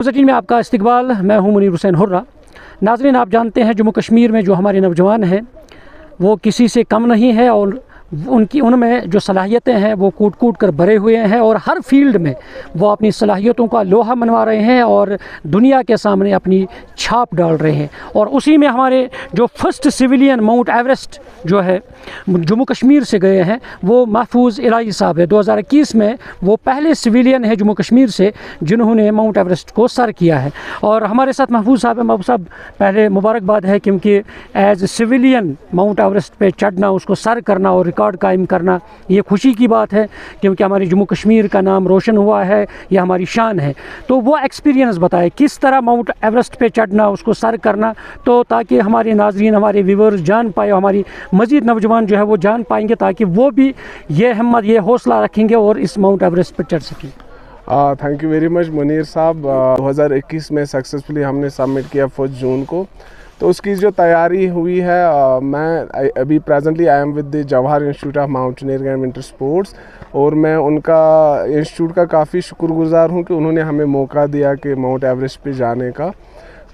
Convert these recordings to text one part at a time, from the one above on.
Bulletin में आपका इस्तकबाल। मैं हूं मुनीर हुसैन हुर्रा। नाज़रीन, आप जानते हैं जम्मू कश्मीर में जो हमारे नौजवान हैं वो किसी से कम नहीं है और उनमें जो सलाहियतें हैं वो कूट कूट कर भरे हुए हैं और हर फील्ड में वो अपनी सलाहियतों का लोहा मनवा रहे हैं और दुनिया के सामने अपनी छाप डाल रहे हैं। और उसी में हमारे जो फर्स्ट सिविलियन माउंट एवरेस्ट जो है जम्मू कश्मीर से गए हैं वो महफूज़ इलाही साहब है। 2021 में वो पहले सिविलियन है जम्मू कश्मीर से जिन्होंने माउंट एवरेस्ट को सर किया है। और हमारे साथ महफूज़ साहब है। महफूज़ साहब, पहले मुबारकबाद है क्योंकि एज सिविलियन माउंट एवरेस्ट पे चढ़ना, उसको सर करना और रिकॉर्ड कायम करना ये खुशी की बात है क्योंकि हमारी जम्मू कश्मीर का नाम रोशन हुआ है, ये हमारी शान है। तो वो एक्सपीरियंस बताए किस तरह माउंट एवरेस्ट पे चढ़ना, उसको सर करना, तो ताकि हमारे नाज़रीन, हमारे व्यूअर्स जान पाए, हमारी मज़ीद नौजवान जो है वो जान पाएंगे ताकि वो भी ये हिम्मत, ये हौसला रखेंगे और इस माउंट एवरेस्ट पर चढ़ सकें। Thank you very much Munir साहब। 2021 में सक्सेसफुली हमने सबमिट किया 1 जून को। तो उसकी जो तैयारी हुई है, मैं अभी presently I am with the Jawahar institute of mountaineering and winter sports और मैं उनका इंस्टीट्यूट का काफ़ी शुक्रगुजार हूँ कि उन्होंने हमें मौका दिया कि माउंट एवरेस्ट पे जाने का।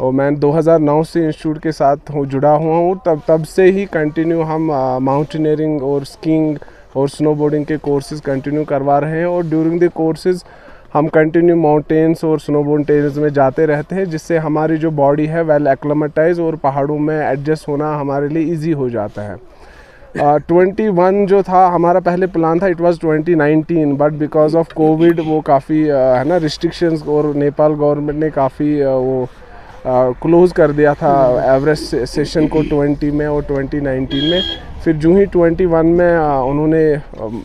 और मैं 2009 से इंस्टीट्यूट के साथ जुड़ा हुआ हूँ। तब से ही कंटिन्यू हम माउंटेनियरिंग और स्कीइंग और स्नोबोर्डिंग के कोर्सेज़ कंटिन्यू करवा रहे हैं। और ड्यूरिंग द कोर्सेज़ हम कंटिन्यू माउंटेन्स और स्नोबोर्ड में जाते रहते हैं, जिससे हमारी जो बॉडी है वेल एक्लेमेटाइज और पहाड़ों में एडजस्ट होना हमारे लिए इजी हो जाता है। 21 जो था हमारा पहले प्लान था, it was 2019, but because of Covid वो काफ़ी है ना रिस्ट्रिक्शंस, और नेपाल गवर्नमेंट ने काफ़ी वो क्लोज़ कर दिया था एवरेस्ट सेशन को 20 में और 2019 में। फिर जो ही 21 में उन्होंने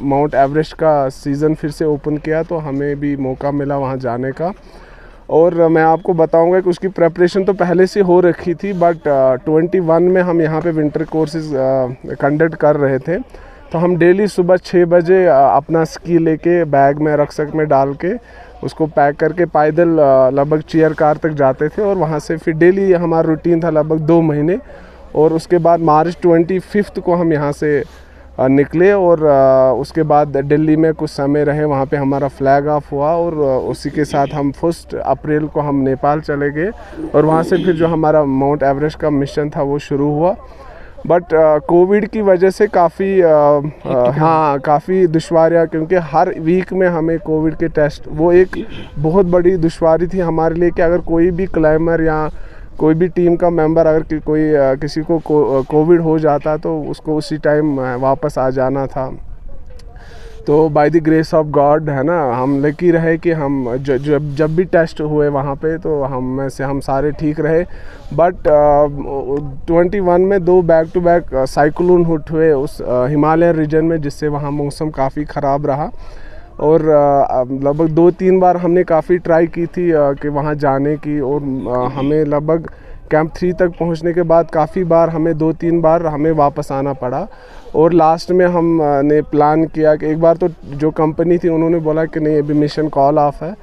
माउंट एवरेस्ट का सीज़न फिर से ओपन किया तो हमें भी मौका मिला वहाँ जाने का। और मैं आपको बताऊंगा कि उसकी प्रेपरेशन तो पहले से हो रखी थी, बट 21 में हम यहाँ पे विंटर कोर्सेज कंडक्ट कर रहे थे। तो हम डेली सुबह 6 बजे अपना स्की लेके बैग में रक्सक में डाल के उसको पैक करके पैदल लगभग चेयर कार तक जाते थे और वहाँ से फिर डेली हमारा रूटीन था लगभग 2 महीने। और उसके बाद मार्च 25 को हम यहाँ से निकले और उसके बाद दिल्ली में कुछ समय रहे, वहाँ पे हमारा फ्लैग ऑफ हुआ और उसी के साथ हम 1 अप्रैल को हम नेपाल चले गए और वहाँ से फिर जो हमारा माउंट एवरेस्ट का मिशन था वो शुरू हुआ। बट कोविड की वजह से काफ़ी काफ़ी दुश्वारियाँ, क्योंकि हर वीक में हमें कोविड के टेस्ट, वो एक बहुत बड़ी दुश्वारी थी हमारे लिए कि अगर कोई भी क्लाइंबर या कोई भी टीम का मेंबर अगर किसी को कोविड हो जाता तो उसको उसी टाइम वापस आ जाना था। तो by the grace of God है ना, हम लकी रहे कि हम जब भी टेस्ट हुए वहाँ पे तो हम सारे ठीक रहे। बट 21 में 2 back to back cyclone hit हुए उस हिमालयन रीजन में, जिससे वहाँ मौसम काफ़ी ख़राब रहा। और लगभग 2-3 बार हमने काफ़ी ट्राई की थी कि वहाँ जाने की, और हमें लगभग कैंप 3 तक पहुँचने के बाद काफ़ी बार हमें 2-3 बार हमें वापस आना पड़ा। और लास्ट में हमने प्लान किया कि एक बार तो जो कंपनी थी उन्होंने बोला कि नहीं अभी मिशन कॉल ऑफ है,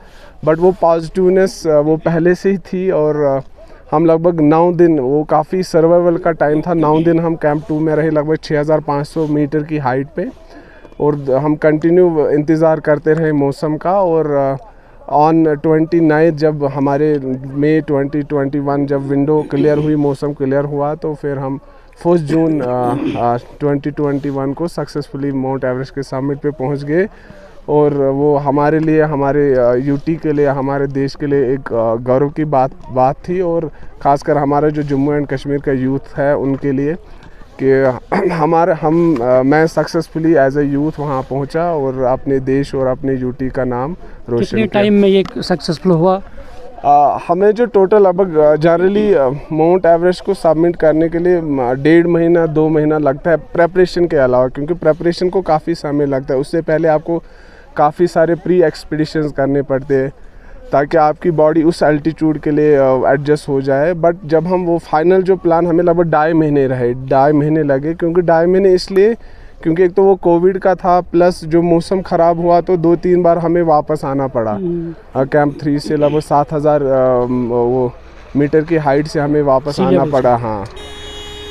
बट वो पॉजिटिवनेस वो पहले से ही थी। और हम लगभग 9 दिन, वो काफ़ी सर्वाइवल का टाइम था, 9 दिन हम कैंप 2 में रहे लगभग 6500 मीटर की हाइट पे, और हम कंटिन्यू इंतज़ार करते रहे मौसम का। और ऑन 29 जब हमारे मई 2021 जब विंडो क्लियर हुई, मौसम क्लियर हुआ, तो फिर हम 1 जून 2021 को सक्सेसफुली माउंट एवरेस्ट के समिट पे पहुंच गए। और वो हमारे लिए, हमारे यूटी के लिए, हमारे देश के लिए एक गौरव की बात थी, और ख़ासकर हमारा जो जम्मू एंड कश्मीर का यूथ है उनके लिए कि मैं सक्सेसफुली एज ए यूथ वहाँ पहुँचा और अपने देश और अपने यूटी का नाम रोशन किया। कितने टाइम में ये सक्सेसफुल हुआ? हमें जो टोटल लगभग जनरली माउंट एवरेस्ट को सबमिट करने के लिए 1.5 महीना 2 महीना लगता है प्रेपरेशन के अलावा, क्योंकि प्रेपरेशन को काफ़ी समय लगता है। उससे पहले आपको काफ़ी सारे प्री एक्सपीडिशंस करने पड़ते हैं ताकि आपकी बॉडी उस एल्टीट्यूड के लिए एडजस्ट हो जाए। बट जब हम वो फाइनल जो प्लान, हमें लगभग 2.5 महीने रहे, 2.5 महीने लगे, क्योंकि 2.5 महीने इसलिए क्योंकि एक तो वो कोविड का था, प्लस जो मौसम ख़राब हुआ तो 2-3 बार हमें वापस आना पड़ा। कैंप 3 से लगभग 7000 वो मीटर की हाइट से हमें वापस आना पड़ा। हाँ,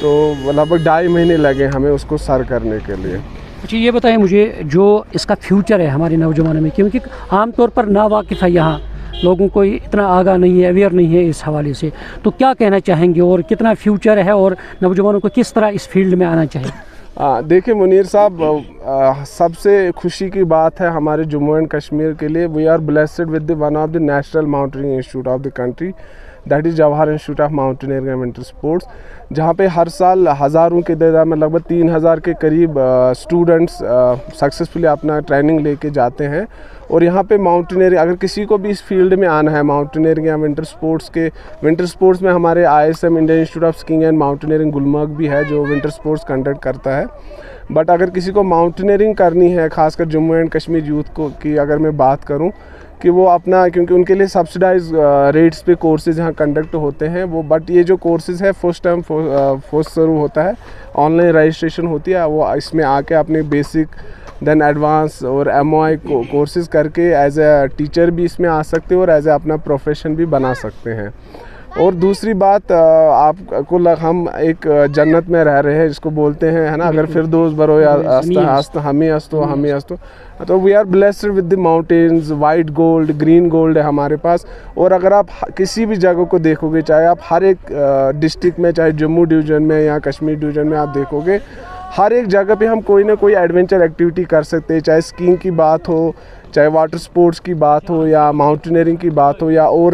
तो लगभग 2.5 महीने लगे हमें उसको सर करने के लिए। अच्छा, ये बताएं मुझे जो इसका फ्यूचर है हमारे नौजवानों में, क्योंकि आमतौर पर ना वाकिफ़ है यहाँ लोगों को इतना आगाह नहीं है, अवेयर नहीं है इस हवाले से। तो क्या कहना चाहेंगे और कितना फ्यूचर है और नौजवानों को किस तरह इस फील्ड में आना चाहिए? देखिए मुनीर साहब, सबसे खुशी की बात है हमारे जम्मू एंड कश्मीर के लिए, we are blessed with one of the national mountaineering institute of the country, that is Jawahar institute of mountaineering and winter sports, जहाँ पे हर साल हज़ारों के तादाद में लगभग 3000 के करीब स्टूडेंट्स सक्सेसफुली अपना ट्रेनिंग लेके जाते हैं। और यहाँ पे माउंटेनियरिंग, अगर किसी को भी इस फील्ड में आना है माउंटेनियरिंग या विंटर स्पोर्ट्स में हमारे ISM Indian institute of skiing and mountaineering Gulmarg भी है जो विंटर स्पोर्ट्स कंडक्ट करता है। बट अगर किसी को माउंटेनियरिंग करनी है, खासकर जम्मू एंड कश्मीर यूथ को की अगर मैं बात करूँ कि वो अपना, क्योंकि उनके लिए सब्सिडाइज रेट्स पे कोर्सेज़ यहाँ कंडक्ट होते हैं वो, बट ये जो कोर्सेज़ है फर्स्ट टाइम फर्स्ट शुरू होता है, ऑनलाइन रजिस्ट्रेशन होती है, वो इसमें आके अपने बेसिक देन एडवांस और MOI कोर्सेज़ करके एज ए टीचर भी इसमें आ सकते हैं और एज ए अपना प्रोफेशन भी बना सकते हैं। और दूसरी बात, आपको हम एक जन्नत में रह रहे हैं जिसको बोलते हैं, है ना, अगर फिर दोस्त बरो या हमें अस्तो, तो we are blessed with the mountains, white gold, green gold है हमारे पास। और अगर आप किसी भी जगह को देखोगे, चाहे आप हर एक डिस्ट्रिक्ट में, चाहे जम्मू डिवीज़न में या कश्मीर डिवीज़न में आप देखोगे, हर एक जगह पे हम कोई ना कोई एडवेंचर एक्टिविटी कर सकते हैं, चाहे स्कीइंग की बात हो, चाहे वाटर स्पोर्ट्स की बात हो या माउंटेनियरिंग की बात हो या और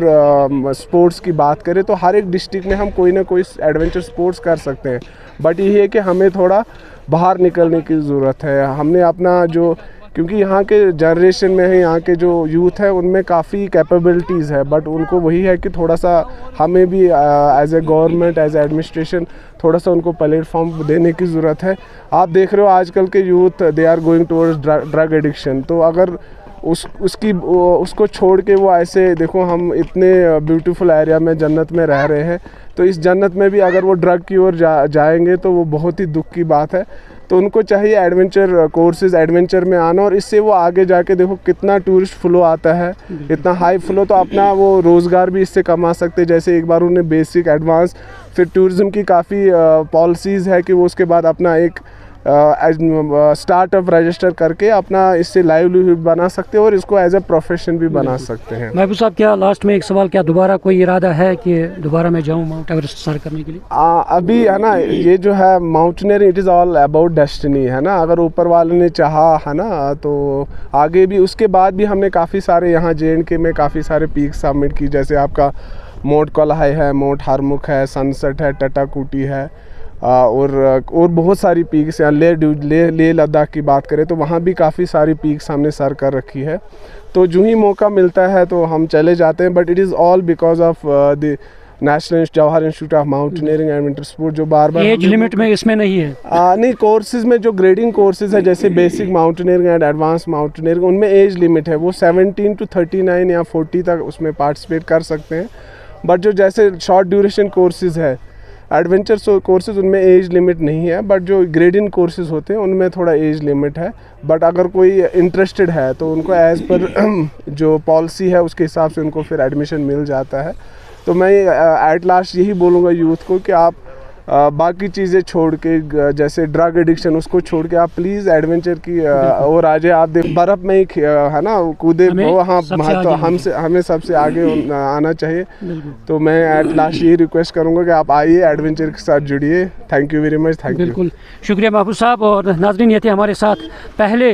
स्पोर्ट्स की बात करें, तो हर एक डिस्ट्रिक्ट में हम कोई ना कोई एडवेंचर स्पोर्ट्स कर सकते हैं। बट ये है कि हमें थोड़ा बाहर निकलने की ज़रूरत है। हमने अपना जो, क्योंकि यहाँ के जनरेशन में है, यहाँ के जो यूथ है उनमें काफ़ी कैपेबिलिटीज़ है, बट उनको वही है कि थोड़ा सा हमें भी as a government, as a administration थोड़ा सा उनको प्लेटफॉर्म देने की ज़रूरत है। आप देख रहे हो आजकल के youth, they are going towards drug addiction, तो अगर उसको छोड़ के वो ऐसे, देखो हम इतने ब्यूटीफुल एरिया में, जन्नत में रह रहे हैं, तो इस जन्नत में भी अगर वो ड्रग की ओर जाएंगे तो वो बहुत ही दुख की बात है। तो उनको चाहिए एडवेंचर कोर्सेज, एडवेंचर में आना, और इससे वो आगे जाके देखो कितना टूरिस्ट फ्लो आता है, इतना हाई फ्लो, तो अपना वो रोज़गार भी इससे कमा सकते हैं। जैसे एक बार उन्हें बेसिक, एडवांस, फिर टूरिज़्म की काफ़ी पॉलिसीज़ है कि वो उसके बाद अपना एक स्टार्टअप रजिस्टर करके अपना इससे लाइवलीहुड बना सकते हैं और इसको एज ए प्रोफेशन भी बना सकते हैं। महबूब साहब, क्या लास्ट में एक सवाल, क्या दोबारा कोई इरादा है कि दोबारा मैं जाऊँ माउंट एवरेस्ट सर करने के लिए? अभी है ना, ये जो है mountaineering, it is all about destiny, है ना। अगर ऊपर वाले ने चाहा, है ना, तो आगे भी, उसके बाद भी हमने काफ़ी सारे यहाँ JNK में काफ़ी सारे पीक सबमिट की, जैसे आपका मोट कोलाहाई है, मोट हरमुख है, सनसेट है, टटाकूटी है, और बहुत सारी पीक्स हैं। ले लद्दाख की बात करें तो वहाँ भी काफ़ी सारी पीक्स हमने सर कर रखी है। तो जो ही मौका मिलता है तो हम चले जाते हैं, but it is all because of the national Jawahar institute of mountaineering and winter sport, जो बार बार एज लिमिट में इसमें नहीं है। नहीं, कोर्सेज में जो ग्रेडिंग कोर्सेज है, जैसे basic mountaineering and advance mountaineering, उनमें एज लिमिट है, वो 17 to 39 या 40 तक उसमें पार्टिसिपेट कर सकते हैं। बट जो जैसे शॉर्ट ड्यूरेशन कोर्सेज है, एडवेंचर कोर्सेज, उनमें एज लिमिट नहीं है, बट जो ग्रेडिंग कोर्सेज होते हैं उनमें थोड़ा एज लिमिट है। बट अगर कोई इंटरेस्टेड है तो उनको एज़ पर जो पॉलिसी है उसके हिसाब से उनको फिर एडमिशन मिल जाता है। तो मैं एट लास्ट यही बोलूँगा यूथ को कि आप बाकी चीज़ें छोड़ के, जैसे ड्रग एडिक्शन, उसको छोड़ के आप प्लीज़ एडवेंचर की और आज आप देख बर्फ़ में ही, है ना, कूदे, वो हाँ, तो हमें सबसे आगे आना चाहिए। तो मैं एट लास्ट ये रिक्वेस्ट करूँगा कि आप आइए, एडवेंचर के साथ जुड़िए। Thank you very much. Thank you. बिल्कुल शुक्रिया महबूब साहब। और नाज़रीन, ये थे हमारे साथ पहले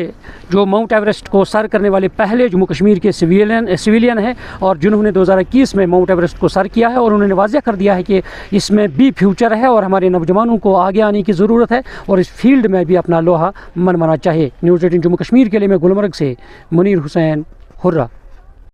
जो माउंट एवरेस्ट को सर करने वाले पहले जम्मू कश्मीर के सिविलियन हैं, और जिन्होंने 2021 में माउंट एवरेस्ट को सर किया है, और उन्होंने वाज़ेह कर दिया है कि इसमें भी फ्यूचर है और हमारे नौजवानों को आगे आने की ज़रूरत है और इस फील्ड में भी अपना लोहा मनमाना चाहिए। न्यूज़ 18 जम्मू कश्मीर के लिए मैं गुलमर्ग से मुनीर हुसैन हुर्रा।